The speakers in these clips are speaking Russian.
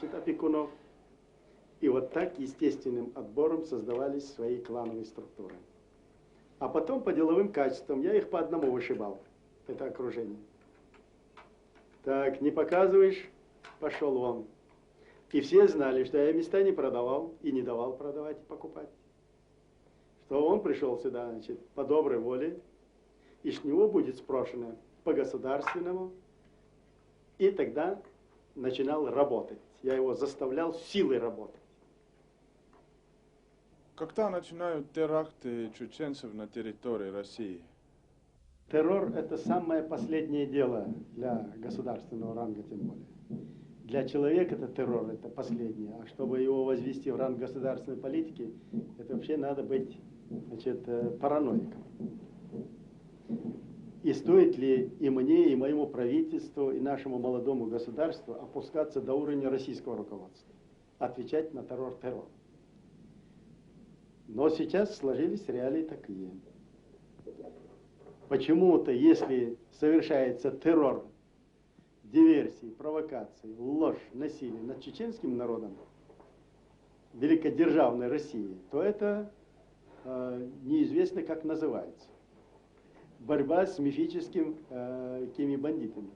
опекунов. И вот так естественным отбором создавались свои клановые структуры. А потом по деловым качествам я их по одному вышибал, это окружение. Так, не показываешь, пошел вон. И все знали, что я места не продавал и не давал продавать и покупать. Что он пришел сюда, значит, по доброй воле, и с него будет спрошено по государственному, и тогда начинал работать. Я его заставлял силой работать. Когда начинают теракты чеченцев на территории России? Террор – это самое последнее дело для государственного ранга, тем более. Для человека это террор, это последнее. А чтобы его возвести в ранг государственной политики, это вообще надо быть, значит, параноиком. И стоит ли и мне, и моему правительству, и нашему молодому государству опускаться до уровня российского руководства, отвечать на террор. Но сейчас сложились реалии такие. Почему-то, если совершается террор, диверсии, провокации, ложь, насилие над чеченским народом великодержавной России, то это неизвестно, как называется. Борьба с мифическими бандитами.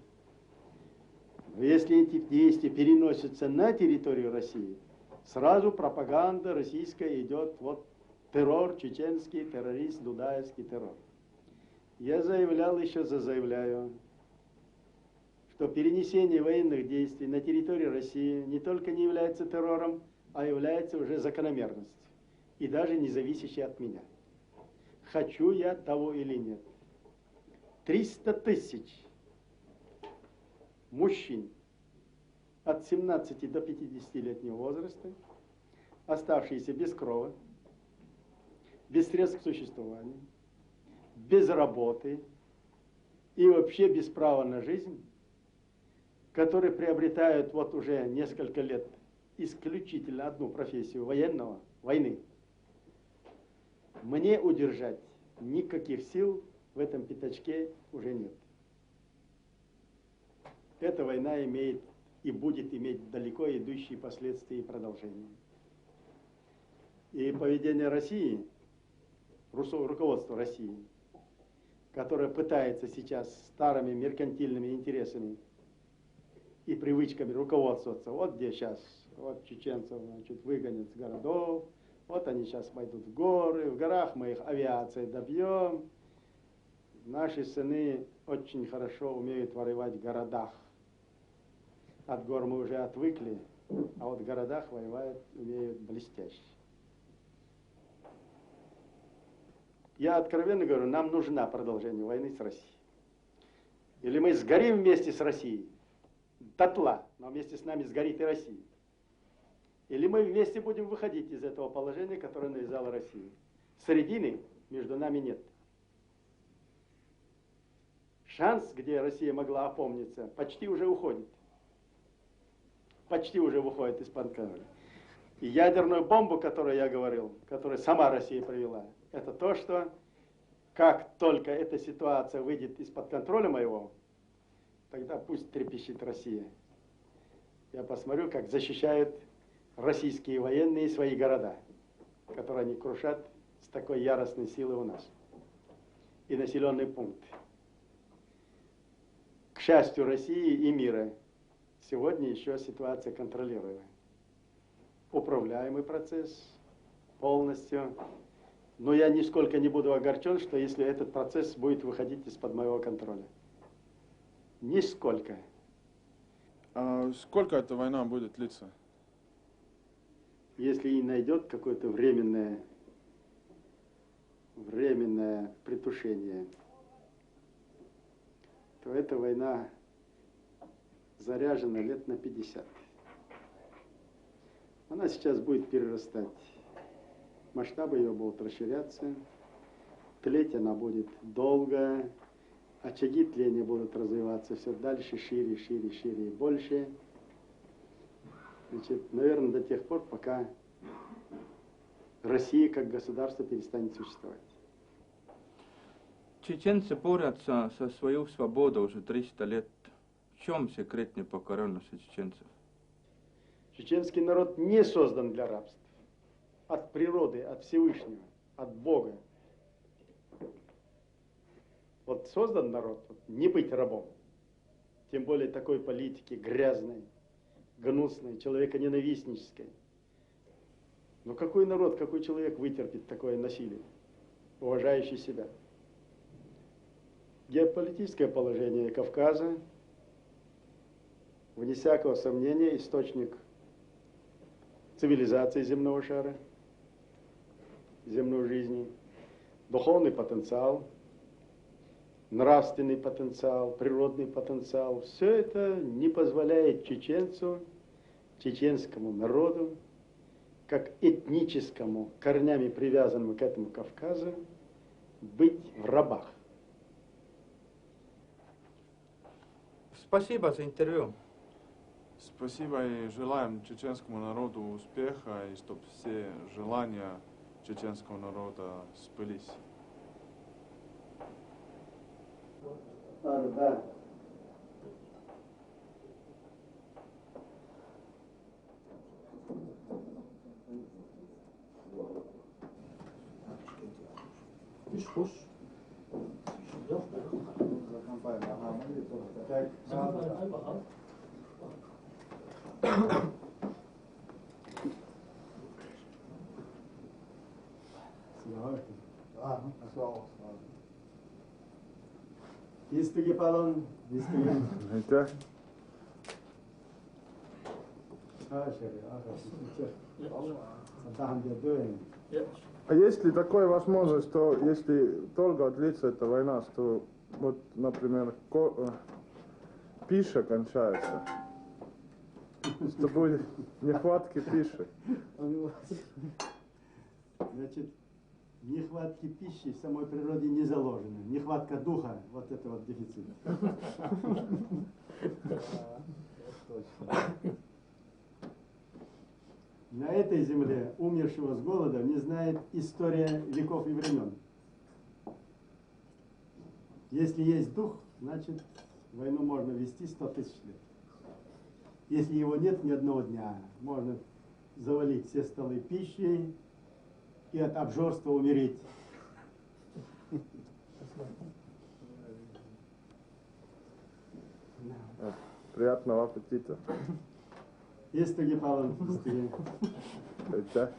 Но если эти действия переносятся на территорию России, сразу пропаганда российская идет, вот террор, чеченский террорист, дудаевский террор. Я заявлял, еще заявляю, что перенесение военных действий на территорию России не только не является террором, а является уже закономерностью, и даже не зависящей от меня. Хочу я того или нет. 300 тысяч мужчин от 17 до 50-летнего возраста, оставшиеся без крова, без средств к существованию, без работы и вообще без права на жизнь, которые приобретают вот уже несколько лет исключительно одну профессию военного, войны. Мне удержать никаких сил в этом пятачке уже нет. Эта война имеет и будет иметь далеко идущие последствия и продолжения. И поведение России, руководство России, которое пытается сейчас старыми меркантильными интересами и привычками руководствоваться, вот где сейчас, вот чеченцев, значит, выгонят с городов, вот они сейчас пойдут в горы, в горах мы их авиацией добьем. Наши сыны очень хорошо умеют воевать в городах. От гор мы уже отвыкли, а вот в городах воевать умеют блестяще. Я откровенно говорю, нам нужно продолжение войны с Россией. Или мы сгорим вместе с Россией, дотла, но вместе с нами сгорит и Россия. Или мы вместе будем выходить из этого положения, которое навязала Россия. Средины между нами нет. Шанс, где Россия могла опомниться, почти уже уходит. Почти уже выходит из-под контроля. И ядерную бомбу, о которой я говорил, которую сама Россия привела, это то, что как только эта ситуация выйдет из-под контроля моего, тогда пусть трепещет Россия. Я посмотрю, как защищают российские военные свои города, которые они крушат с такой яростной силой у нас. И населенные пункты. К счастью России и мира, сегодня еще ситуация контролируемая. Управляемый процесс полностью. Но я нисколько не буду огорчен, что если этот процесс будет выходить из-под моего контроля. Нисколько. А сколько эта война будет длиться? Если и найдет какое-то временное притушение, то эта война заряжена лет на 50. Она сейчас будет перерастать. Масштабы ее будут расширяться. Тлеть она будет долго. Очаги тления будут развиваться все дальше, шире, шире, шире и больше. Значит, наверное, до тех пор, пока Россия как государство перестанет существовать. Чеченцы борются за свою свободу уже 300 лет. В чем секрет непокоренности чеченцев? Чеченский народ не создан для рабства. От природы, от Всевышнего, от Бога. Вот создан народ не быть рабом. Тем более такой политики грязной, гнусной, человеконенавистнической. Но какой народ, какой человек вытерпит такое насилие, уважающий себя? Геополитическое положение Кавказа, вне всякого сомнения, источник цивилизации земного шара, земной жизни, духовный потенциал, нравственный потенциал, природный потенциал. Все это не позволяет чеченцу, чеченскому народу, как этническому, корнями привязанному к этому Кавказу, быть в рабах. Спасибо за интервью. Спасибо и желаем чеченскому народу успеха, и чтобы все желания чеченского народа сбылись. Да. Истыги палон, истыги. Aitäh. А есть ли такая возможность, что если долго длится эта война, что вот, например, пища кончается, что будет нехватки пищи? Значит, нехватки пищи в самой природе не заложено. Нехватка духа, вот это вот дефицит. На этой земле умершего с голода не знает история веков и времен. Если есть дух, значит войну можно вести 100 000 лет. Если его нет ни одного дня, можно завалить все столы пищей и от обжорства умереть. Приятного аппетита. Истыги палон, истыги. Aitäh.